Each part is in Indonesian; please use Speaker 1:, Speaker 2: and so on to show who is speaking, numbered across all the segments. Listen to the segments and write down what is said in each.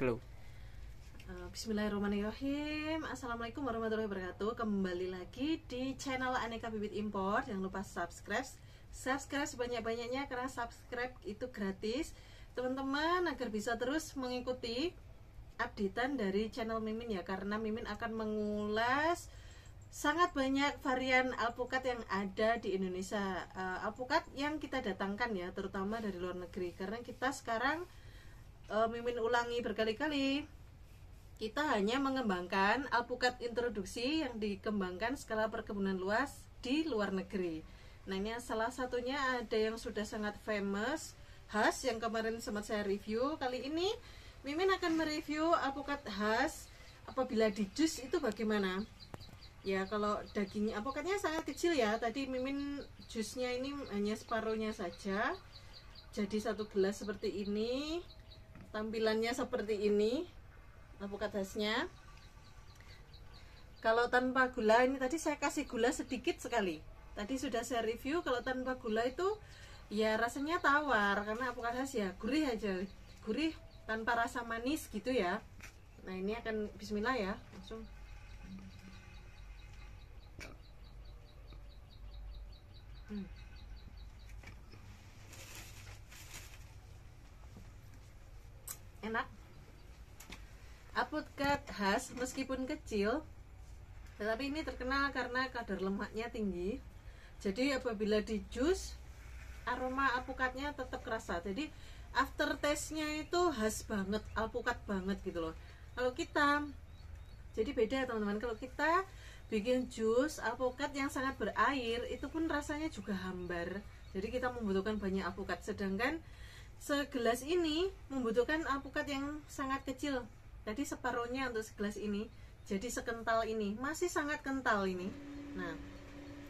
Speaker 1: Glow.
Speaker 2: Bismillahirrahmanirrahim. Assalamualaikum warahmatullahi wabarakatuh. Kembali lagi di channel Aneka Bibit Import. Jangan lupa subscribe sebanyak-banyaknya, karena subscribe itu gratis teman-teman, agar bisa terus mengikuti updatean dari channel Mimin ya, karena Mimin akan mengulas sangat banyak varian alpukat yang ada di Indonesia, alpukat yang kita datangkan ya, terutama dari luar negeri. Karena kita sekarang Mimin ulangi berkali-kali, kita hanya mengembangkan alpukat introduksi yang dikembangkan skala perkebunan luas di luar negeri. Nah, ini salah satunya ada yang sudah sangat famous, khas, yang kemarin sempat saya review. Kali ini Mimin akan mereview alpukat khas. Apabila di jus itu bagaimana? Ya, kalau dagingnya alpukatnya sangat kecil ya. Tadi Mimin jusnya ini hanya separuhnya saja. Jadi satu gelas seperti ini. Tampilannya seperti ini alpukat khasnya. Kalau tanpa gula, ini tadi saya kasih gula sedikit sekali. Tadi sudah saya review, kalau tanpa gula itu ya rasanya tawar, karena alpukat khas ya gurih aja, gurih tanpa rasa manis gitu ya. Nah, ini akan bismillah ya, langsung. Enak. Alpukat khas meskipun kecil, tetapi ini terkenal karena kadar lemaknya tinggi. Jadi apabila di jus, aroma alpukatnya tetap kerasa. Jadi aftertaste-nya itu khas banget, alpukat banget gitu loh. Kalau kita, jadi beda teman-teman, kalau kita bikin jus alpukat yang sangat berair, itu pun rasanya juga hambar. Jadi kita membutuhkan banyak alpukat, sedangkan segelas ini membutuhkan alpukat yang sangat kecil. Tadi separuhnya untuk segelas ini, jadi sekental ini, masih sangat kental ini. Nah,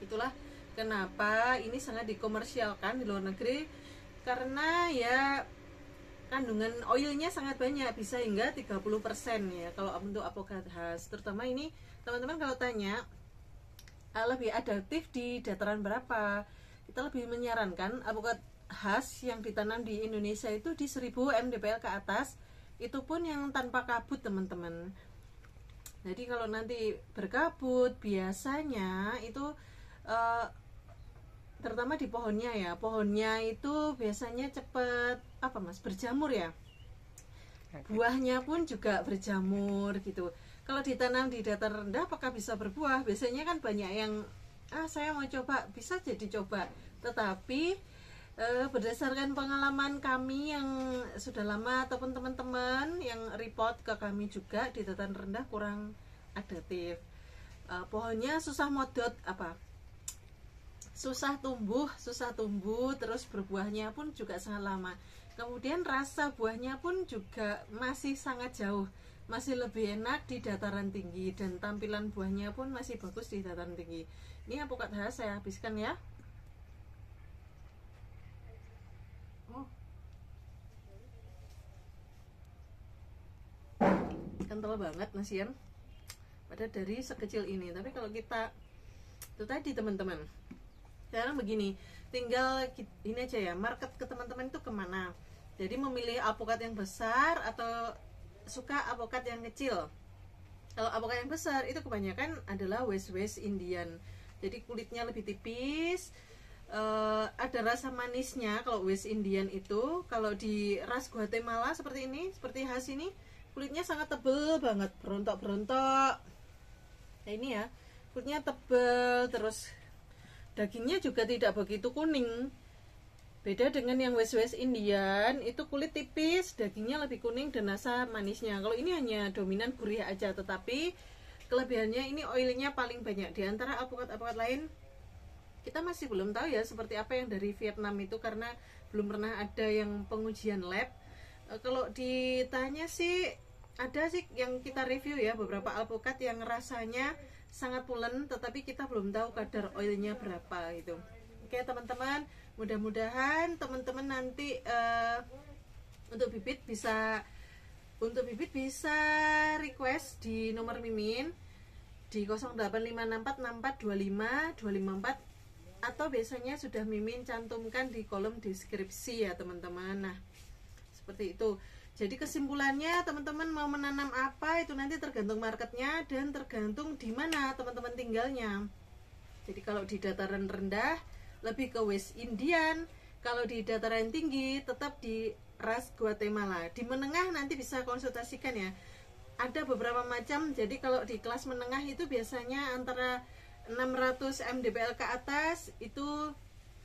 Speaker 2: itulah kenapa ini sangat dikomersialkan di luar negeri, karena ya kandungan oilnya sangat banyak, bisa hingga 30% ya kalau untuk alpukat khas. Terutama ini teman-teman kalau tanya lebih adaptif di dataran berapa, kita lebih menyarankan alpukat khas yang ditanam di Indonesia itu di 1000 mdpl ke atas, itu pun yang tanpa kabut teman-teman. Jadi kalau nanti berkabut, biasanya itu terutama di pohonnya ya, pohonnya itu biasanya cepet berjamur ya, buahnya pun juga berjamur gitu. Kalau ditanam di datar rendah apakah bisa berbuah? Biasanya kan banyak yang saya mau coba, bisa jadi coba, tetapi berdasarkan pengalaman kami yang sudah lama ataupun teman-teman yang report ke kami juga, di dataran rendah kurang adaptif, pohonnya susah modot, susah tumbuh, terus berbuahnya pun juga sangat lama. Kemudian rasa buahnya pun juga masih sangat jauh, masih lebih enak di dataran tinggi, dan tampilan buahnya pun masih bagus di dataran tinggi. Ini alpukat khas saya habiskan ya. Kental banget nasian, padahal dari sekecil ini. Tapi kalau kita itu tadi teman-teman, sekarang begini, tinggal ini aja ya, market ke teman-teman itu kemana. Jadi memilih alpukat yang besar atau suka alpukat yang kecil. Kalau alpukat yang besar itu kebanyakan adalah West Indian, jadi kulitnya lebih tipis, ada rasa manisnya. Kalau West Indian itu, kalau di ras Guatemala seperti ini, seperti khas ini, kulitnya sangat tebel banget, berontok-berontok. Nah, ini ya, kulitnya tebel, terus dagingnya juga tidak begitu kuning. Beda dengan yang West Indian, itu kulit tipis, dagingnya lebih kuning dan rasa manisnya. Kalau ini hanya dominan gurih aja, tetapi kelebihannya ini oilnya paling banyak. Di antara alpukat-alpukat lain, kita masih belum tahu ya seperti apa yang dari Vietnam itu, karena belum pernah ada yang pengujian lab. Kalau ditanya sih, ada sih yang kita review ya, beberapa alpukat yang rasanya sangat pulen, tetapi kita belum tahu kadar oilnya berapa gitu. Oke teman-teman, mudah-mudahan teman-teman nanti untuk bibit bisa request di nomor Mimin di 085646425254, atau biasanya sudah Mimin cantumkan di kolom deskripsi ya teman-teman. Nah, seperti itu. Jadi kesimpulannya, teman-teman mau menanam apa itu nanti tergantung marketnya dan tergantung di mana teman-teman tinggalnya. Jadi kalau di dataran rendah lebih ke West Indian, kalau di dataran tinggi tetap di ras Guatemala. Di menengah nanti bisa konsultasikan ya. Ada beberapa macam. Jadi kalau di kelas menengah itu biasanya antara 600 mdpl ke atas itu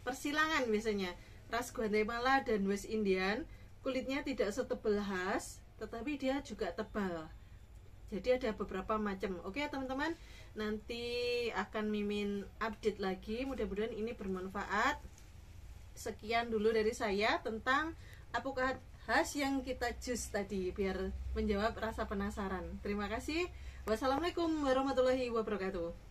Speaker 2: persilangan biasanya. Ras Guatemala dan West Indian kulitnya tidak setebal khas, tetapi dia juga tebal. Jadi ada beberapa macam. Oke teman-teman, nanti akan Mimin update lagi. Mudah-mudahan ini bermanfaat. Sekian dulu dari saya tentang apukat khas yang kita jus tadi, biar menjawab rasa penasaran. Terima kasih. Wassalamualaikum warahmatullahi wabarakatuh.